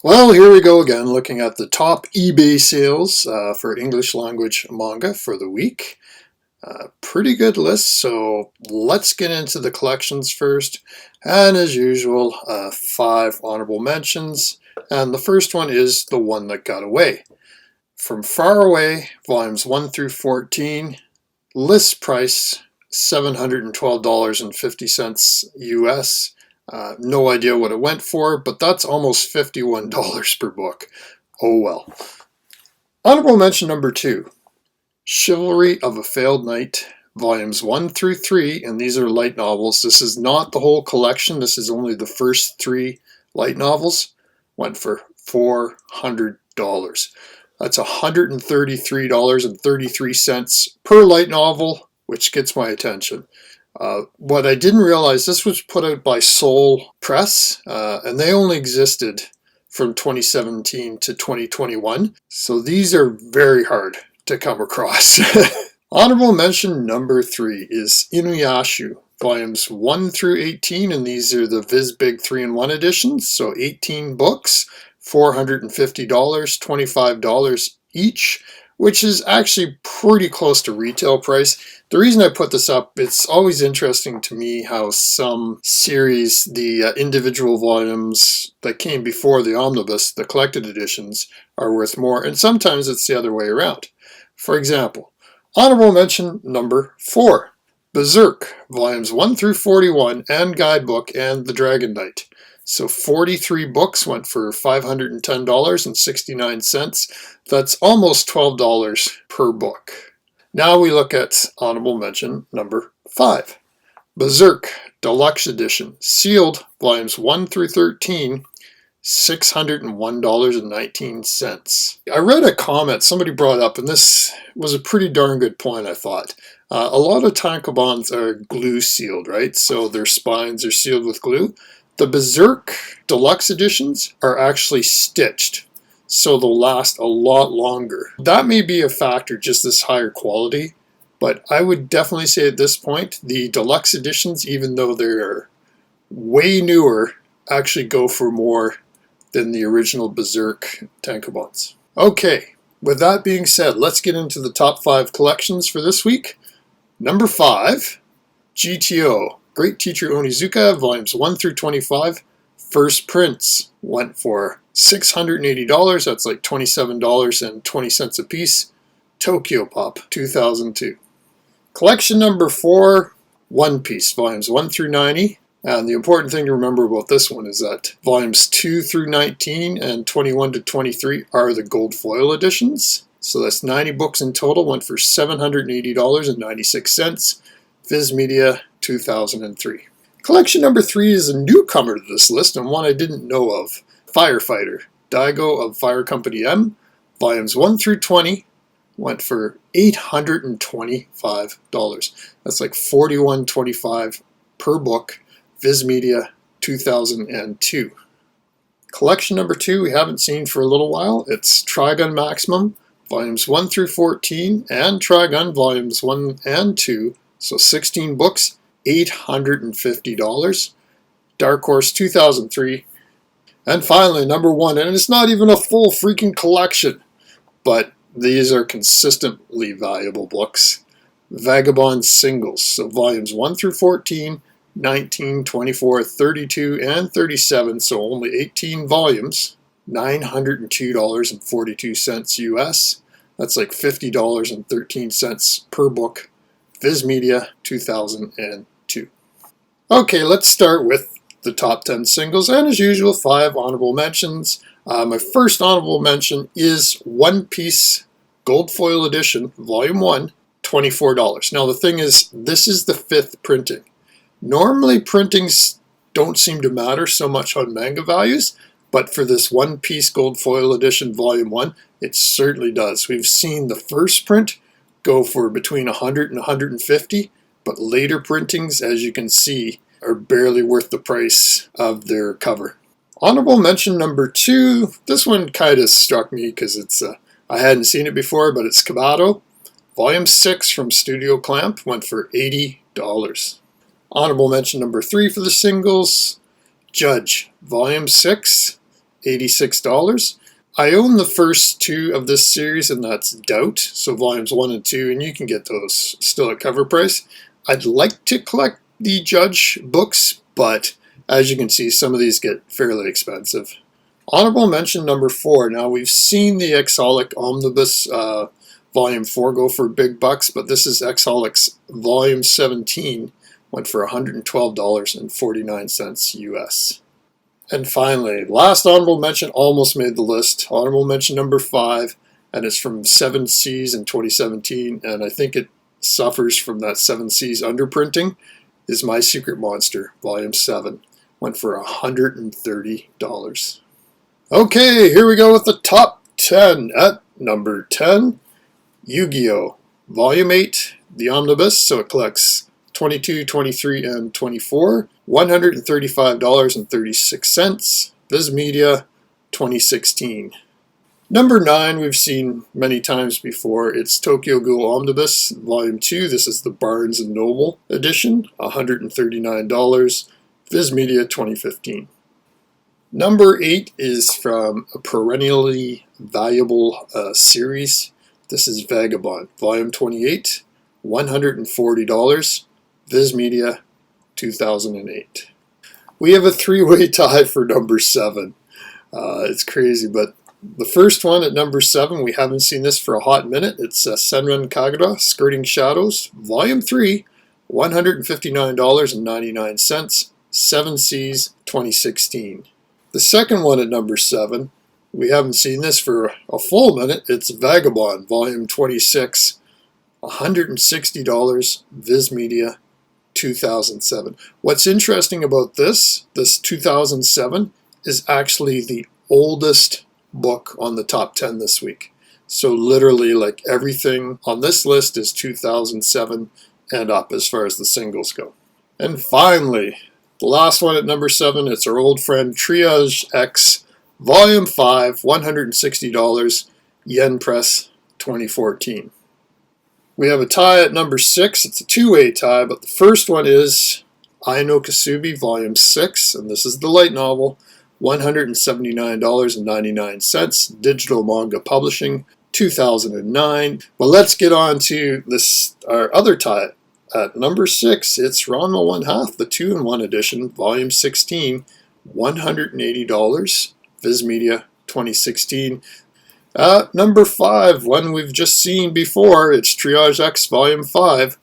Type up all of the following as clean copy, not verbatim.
Well, here we go again, looking at the top eBay sales for English language manga for the week. Pretty good list, so let's get into the collections first. And as usual, 5 honorable mentions. And the first one is The One That Got Away. From Far Away, volumes 1 through 14, list price $712.50 US. No idea what it went for, but that's almost $51 per book. Oh well. Honorable mention number 2, Chivalry of a Failed Knight, volumes 1 through 3, and these are light novels. This is not the whole collection. This is only the first 3 light novels. Went for $400. That's $133.33 per light novel, which gets my attention. What I didn't realize, this was put out by Soul Press, and they only existed from 2017 to 2021. So these are very hard to come across. Honorable mention number 3 is Inuyasha, volumes 1 through 18, and these are the Viz Big 3-in-1 editions, so 18 books, $450, $25 each, which is actually pretty close to retail price. The reason I put this up, it's always interesting to me how some series, the individual volumes that came before the omnibus, the collected editions, are worth more, and sometimes it's the other way around. For example, honorable mention number 4, Berserk, volumes 1 through 41, and guidebook, and The Dragon Knight. So 43 books went for $510.69. That's almost $12 per book. Now we look at honorable mention number 5. Berserk Deluxe Edition, sealed, volumes 1 through 13, $601.19. I read a comment somebody brought up, and this was a pretty darn good point, I thought. A lot of tankobons are glue sealed, right? So their spines are sealed with glue. The Berserk Deluxe Editions are actually stitched, so they'll last a lot longer. That may be a factor, just this higher quality, but I would definitely say at this point, the Deluxe Editions, even though they're way newer, actually go for more than the original Berserk tankobons. Okay, with that being said, let's get into the top 5 collections for this week. Number 5, GTO. Great Teacher Onizuka, volumes 1 through 25. First prints went for $680. That's like $27.20 a piece. Tokyo Pop, 2002. Collection number 4, One Piece, volumes 1 through 90. And the important thing to remember about this one is that volumes 2 through 19 and 21 to 23 are the gold foil editions. So that's 90 books in total, went for $780.96. Viz Media, 2003. Collection number 3 is a newcomer to this list, and one I didn't know of. Firefighter, Daigo of Fire Company M, volumes 1 through 20, went for $825. That's like $41.25 per book. Viz Media, 2002. Collection number 2 we haven't seen for a little while. It's Trigun Maximum, volumes 1 through 14, and Trigun volumes 1 and 2. So 16 books, $850. Dark Horse, 2003. And finally, number 1, and it's not even a full freaking collection, but these are consistently valuable books. Vagabond Singles, so volumes 1 through 14, 19, 24, 32, and 37, so only 18 volumes, $902.42 US. That's like $50.13 per book. Viz Media, 2002. Okay, let's start with the top 10 singles, and as usual, 5 honorable mentions. My first honorable mention is One Piece Gold Foil Edition, Volume 1, $24. Now the thing is, this is the 5th printing. Normally printings don't seem to matter so much on manga values, but for this One Piece Gold Foil Edition Volume 1, it certainly does. We've seen the first print go for between $100 and $150, but later printings, as you can see, are barely worth the price of their cover. Honorable mention number 2, this one kind of struck me because it's I hadn't seen it before, but it's Kabato. Volume 6 from Studio Clamp went for $80. Honorable mention number 3 for the singles, Judge, Volume 6, $86. I own the first two of this series, and that's Doubt, so volumes 1 and 2, and you can get those still at cover price. I'd like to collect the Judge books, but as you can see, some of these get fairly expensive. Honorable mention number 4. Now, we've seen the Exholic Omnibus Volume 4 go for big bucks, but this is Exholic's Volume 17, went for $112.49 US. And finally, last honorable mention almost made the list. Honorable mention number 5, and it's from 7 Seas in 2017, and I think it suffers from that 7 Seas underprinting, is My Secret Monster, Volume 7. Went for $130. Okay, here we go with the top 10. At number 10, Yu-Gi-Oh! Volume 8, the Omnibus, so it collects 22, 23, and 24. $135.36. Viz Media, 2016. Number 9, we've seen many times before. It's Tokyo Ghoul Omnibus, Volume 2. This is the Barnes & Noble edition, $139. Viz Media, 2015. Number 8 is from a perennially valuable series. This is Vagabond, Volume 28, $140. Viz Media, 2008. We have a 3-way tie for number 7. It's crazy, but the first one at number 7, we haven't seen this for a hot minute. It's Senran Kagura, Skirting Shadows, Volume 3, $159.99, 7 Seas, 2016. The second one at number 7, we haven't seen this for a full minute. It's Vagabond, Volume 26, $160, Viz Media, 2007. What's interesting about this 2007, is actually the oldest book on the top 10 this week. So literally, like, everything on this list is 2007 and up as far as the singles go. And finally, the last one at number 7, it's our old friend Triage X, Volume 5, $160, Yen Press, 2014. We have a tie at number 6. It's a 2-way tie, but the first one is Ai no Kasubi, Volume 6, and this is the light novel, $179.99, Digital Manga Publishing, 2009. Well, let's get on to this, our other tie. At number 6, it's Ranma 1/2, the 2-in-1 edition, Volume 16, $180, Viz Media, 2016. Number 5, one we've just seen before, it's Triage X Volume 5,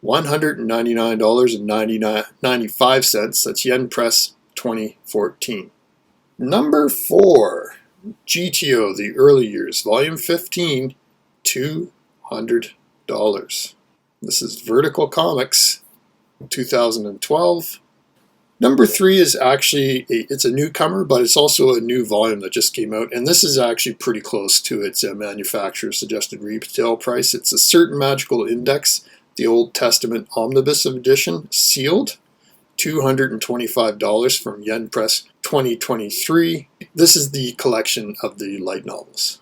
$199.95, that's Yen Press, 2014. Number 4, GTO, The Early Years, Volume 15, $200. This is Vertical Comics, 2012. Number 3 is actually, it's a newcomer, but it's also a new volume that just came out, and this is actually pretty close to its manufacturer suggested retail price. It's A Certain Magical Index, the Old Testament Omnibus Edition, sealed, $225 from Yen Press, 2023. This is the collection of the light novels.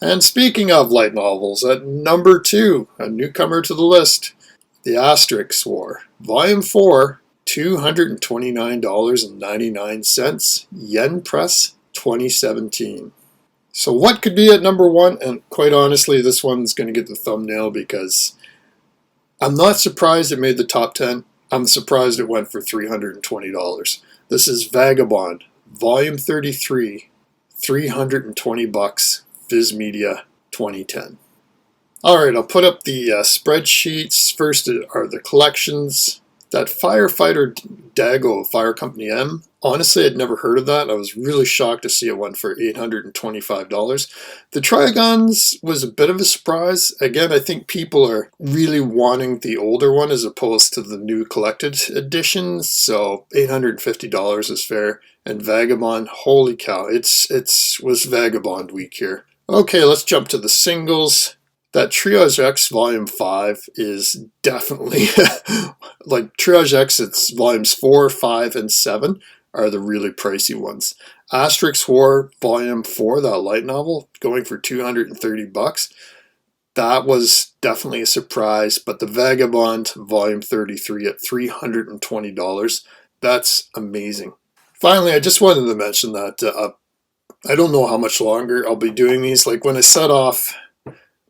And speaking of light novels, at number 2, a newcomer to the list, The Asterix War, Volume 4, $229.99, Yen Press, 2017. So what could be at number 1? And quite honestly, this one's going to get the thumbnail because I'm not surprised it made the top 10. I'm surprised it went for $320. This is Vagabond, Volume 33, $320, Viz Media, 2010. Alright, I'll put up the spreadsheets. First are the collections. That Firefighter Dago, Fire Company M, honestly, I'd never heard of that. I was really shocked to see it went for $825. The Trigons was a bit of a surprise. Again, I think people are really wanting the older one as opposed to the new collected edition, so $850 is fair. And Vagabond, holy cow, it was Vagabond week here. Okay, let's jump to the singles. That Triage X Volume 5 is definitely, like Triage X, it's Volumes 4, 5, and 7 are the really pricey ones. Asterix War Volume 4, that light novel, going for $230. That was definitely a surprise, but the Vagabond Volume 33 at $320, that's amazing. Finally, I just wanted to mention that I don't know how much longer I'll be doing these. Like when I set off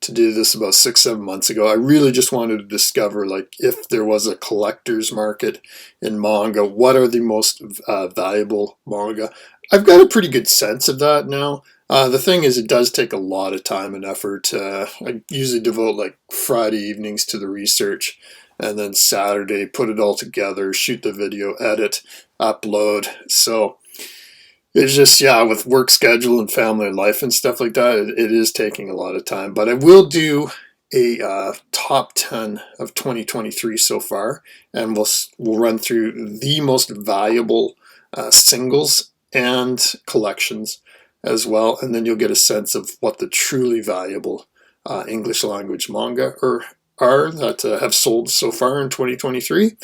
to do this about 6-7 months ago, I really just wanted to discover, like, if there was a collector's market in manga, what are the most valuable manga. I've got a pretty good sense of that now. The thing is, it does take a lot of time and effort. I usually devote like Friday evenings to the research, and then Saturday put it all together, shoot the video, edit, upload. So it's just, yeah, with work schedule and family and life and stuff like that, it is taking a lot of time. But I will do a top 10 of 2023 so far, and we'll run through the most valuable singles and collections as well, and then you'll get a sense of what the truly valuable English language manga are that have sold so far in 2023.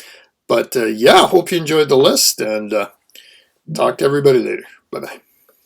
But yeah, hope you enjoyed the list, and talk to everybody later. Bye-bye.